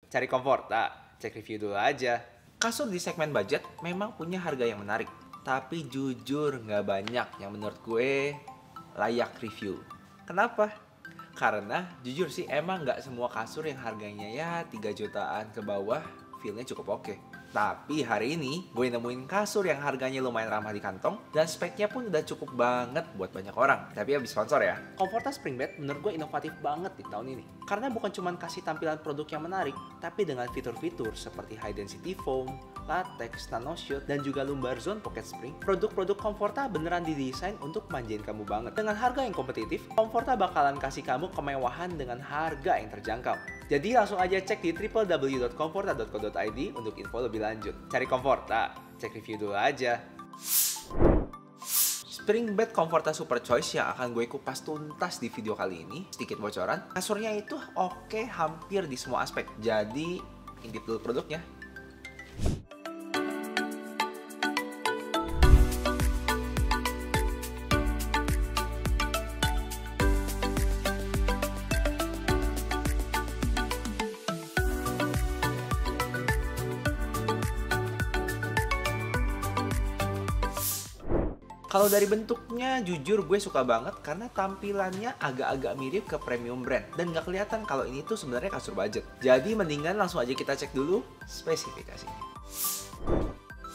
Cari Comforta, cek review dulu aja. Kasur di segmen budget memang punya harga yang menarik, tapi jujur nggak banyak yang menurut gue layak review. Kenapa? Karena jujur sih emang nggak semua kasur yang harganya ya 3 jutaan ke bawah feel-nya cukup oke. Tapi hari ini gue nemuin kasur yang harganya lumayan ramah di kantong dan speknya pun udah cukup banget buat banyak orang. Tapi habis sponsor ya. Comforta Spring Bed menurut gue inovatif banget di tahun ini. Karena bukan cuma kasih tampilan produk yang menarik, tapi dengan fitur-fitur seperti high density foam, latex, nanoshield, dan juga lumbar zone pocket spring, produk-produk Comforta beneran didesain untuk manjain kamu banget. Dengan harga yang kompetitif, Comforta bakalan kasih kamu kemewahan dengan harga yang terjangkau. Jadi langsung aja cek di www.comforta.co.id untuk info lebih lanjut. Cari Comforta, cek review dulu aja. Spring Bed Comforta Super Choice yang akan gue kupas tuntas di video kali ini. Sedikit bocoran, kasurnya itu oke hampir di semua aspek. Jadi, intip dulu produknya. Kalau dari bentuknya, jujur gue suka banget karena tampilannya agak-agak mirip ke premium brand. Dan gak kelihatan kalau ini tuh sebenarnya kasur budget. Jadi mendingan langsung aja kita cek dulu spesifikasinya.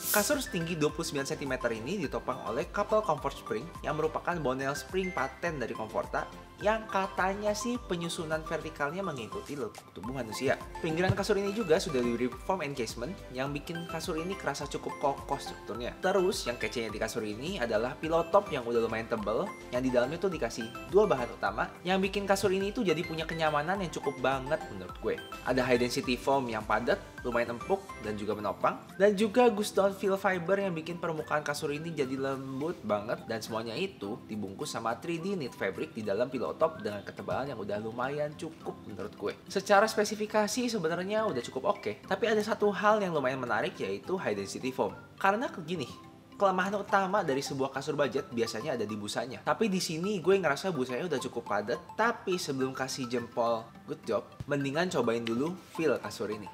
Kasur setinggi 29 cm ini ditopang oleh couple comfort spring yang merupakan bonel spring paten dari Comforta yang katanya sih penyusunan vertikalnya mengikuti lekuk tubuh manusia. Pinggiran kasur ini juga sudah diberi foam encasement yang bikin kasur ini kerasa cukup kokoh strukturnya. Terus yang kecenya di kasur ini adalah pillow top yang udah lumayan tebel yang di dalamnya tuh dikasih dua bahan utama yang bikin kasur ini tuh jadi punya kenyamanan yang cukup banget menurut gue. Ada high density foam yang padat, lumayan empuk dan juga menopang, dan juga Gust Down Feel Fiber yang bikin permukaan kasur ini jadi lembut banget, dan semuanya itu dibungkus sama 3D knit fabric di dalam pillow top dengan ketebalan yang udah lumayan cukup menurut gue. Secara spesifikasi sebenarnya udah cukup oke, tapi ada satu hal yang lumayan menarik yaitu high density foam. Karena gini, kelemahan utama dari sebuah kasur budget biasanya ada di busanya. Tapi di sini gue ngerasa busanya udah cukup padat, tapi sebelum kasih jempol good job, mendingan cobain dulu feel kasur ini.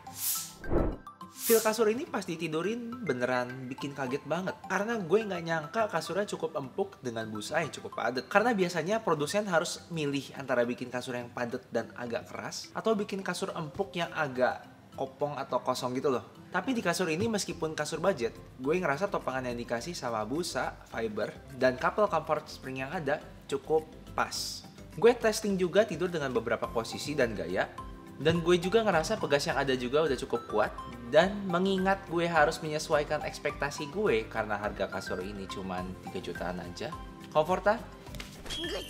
Feel kasur ini pas ditidurin beneran bikin kaget banget. Karena gue nggak nyangka kasurnya cukup empuk dengan busa yang cukup padat. Karena biasanya produsen harus milih antara bikin kasur yang padat dan agak keras, atau bikin kasur empuk yang agak kopong atau kosong gitu loh. Tapi di kasur ini meskipun kasur budget, gue ngerasa topangan yang dikasih sama busa, fiber, dan couple comfort spring yang ada cukup pas. Gue testing juga tidur dengan beberapa posisi dan gaya, dan gue juga ngerasa pegas yang ada juga udah cukup kuat. Dan mengingat gue harus menyesuaikan ekspektasi gue karena harga kasur ini cuma 3 jutaan aja, Comforta,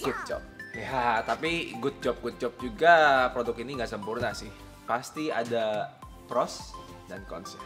good job. Ya, tapi good job juga produk ini nggak sempurna sih. Pasti ada pros dan cons-nya.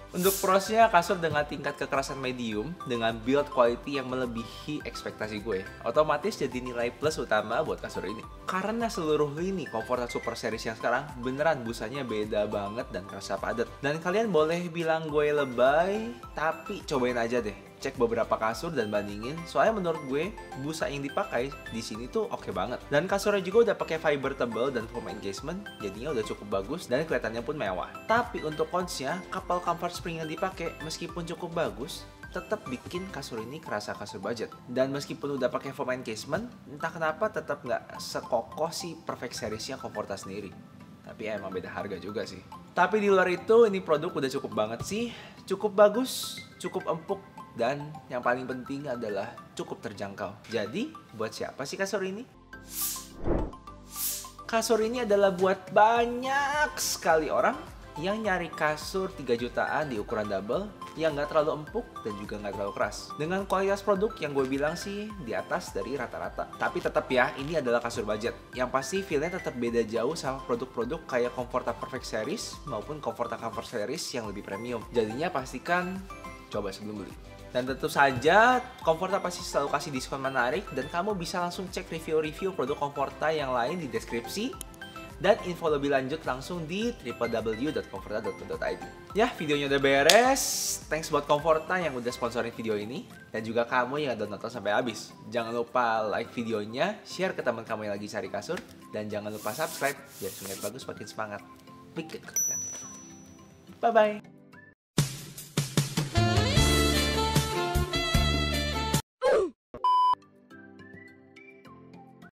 Untuk prosnya, kasur dengan tingkat kekerasan medium dengan build quality yang melebihi ekspektasi gue, otomatis jadi nilai plus utama buat kasur ini. Karena seluruh lini Comforta Super Series yang sekarang beneran busanya beda banget dan kerasa padat. Dan kalian boleh bilang gue lebay, tapi cobain aja deh. Cek beberapa kasur dan bandingin, soalnya menurut gue busa yang dipakai di sini tuh oke banget. Dan kasurnya juga udah pakai fiber tebal dan foam encasement, jadinya udah cukup bagus dan kelihatannya pun mewah. Tapi untuk cons-nya, couple comfort spring yang dipakai meskipun cukup bagus, tetap bikin kasur ini kerasa kasur budget. Dan meskipun udah pakai foam encasement, entah kenapa tetap nggak sekokoh si Perfect Series-nya Comforta sendiri. Tapi emang beda harga juga sih. Tapi di luar itu, ini produk udah cukup banget sih. Cukup bagus, cukup empuk, dan yang paling penting adalah cukup terjangkau. Jadi, buat siapa sih kasur ini? Kasur ini adalah buat banyak sekali orang yang nyari kasur 3 jutaan di ukuran double yang nggak terlalu empuk dan juga nggak terlalu keras. Dengan kualitas produk yang gue bilang sih di atas dari rata-rata. Tapi tetap ya, ini adalah kasur budget. Yang pasti feel-nya tetap beda jauh sama produk-produk kayak Comforta Perfect Series maupun Comforta Comfort Series yang lebih premium. Jadinya pastikan coba sebelum beli. Dan tentu saja, Comforta pasti selalu kasih diskon menarik dan kamu bisa langsung cek review-review produk Comforta yang lain di deskripsi. Dan info lebih lanjut langsung di www.comforta.co.id. Ya, videonya udah beres. Thanks buat Comforta yang udah sponsorin video ini. Dan juga kamu yang udah nonton sampai habis. Jangan lupa like videonya, share ke teman kamu yang lagi cari kasur. Dan jangan lupa subscribe biar Sungai Bagus makin semangat bikin konten. Bye-bye.